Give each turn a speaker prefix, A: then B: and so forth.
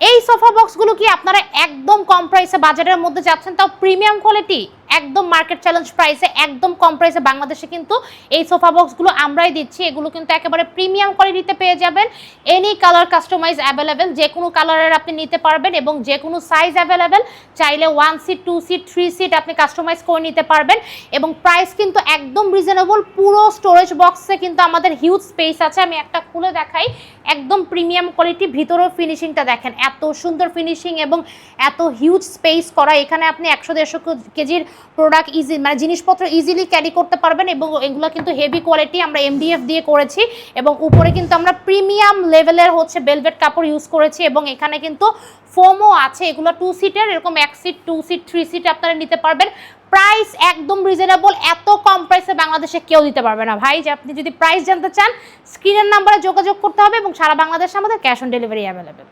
A: এই সোফা বক্সগুলো কি আপনারা একদম কম প্রাইসে বাজারের মধ্যে যাচ্ছেন, তাও প্রিমিয়াম কোয়ালিটি, একদম মার্কেট চ্যালেঞ্জ প্রাইসে, একদম কম প্রাইসে বাংলাদেশে কিন্তু এই সোফা বক্সগুলো আমরাই দিচ্ছি। এগুলো কিন্তু একেবারে প্রিমিয়াম কোয়ালিটিতে পেয়ে যাবেন। এনি কালার কাস্টমাইজ অ্যাভেলেবেল, যে কোনো কালারের আপনি নিতে পারবেন এবং যে কোনো সাইজ অ্যাভেলেবেল। চাইলে 1 সিট 2 সিট 3 সিট আপনি কাস্টমাইজ করে নিতে পারবেন এবং প্রাইস কিন্তু একদম রিজনেবল। পুরো স্টোরেজ বক্সে কিন্তু আমাদের হিউজ স্পেস আছে। আমি একটা খুলে দেখাই, একদম প্রিমিয়াম কোয়ালিটি। ভিতরের ফিনিশিংটা দেখেন, এত সুন্দর ফিনিশিং এবং এত হিউজ স্পেস করা। এখানে আপনি 100-150 কেজির প্রোডাক্ট ইজি, মানে জিনিসপত্র ইজিলি ক্যারি করতে পারবেন এবং এগুলো কিন্তু হেভি কোয়ালিটি, আমরা MDF দিয়ে করেছি এবং উপরে কিন্তু আমরা প্রিমিয়াম লেভেলের হচ্ছে ভেলভেট কাপড় ইউজ করেছি এবং এখানে কিন্তু ফোমও আছে। এগুলো 2 সিটের, এরকম 1 সিট 2 সিট 3 সিট আপনারা নিতে পারবেন। প্রাইস একদম রিজনেবল, এত কম প্রাইসে বাংলাদেশে কেউ দিতে পারবে না ভাই। যে আপনি যদি প্রাইস জানতে চান, স্ক্রিনের নাম্বারে যোগাযোগ করতে হবে এবং সারা বাংলাদেশে আমাদের ক্যাশ অন ডেলিভারি অ্যাভেলেবেল।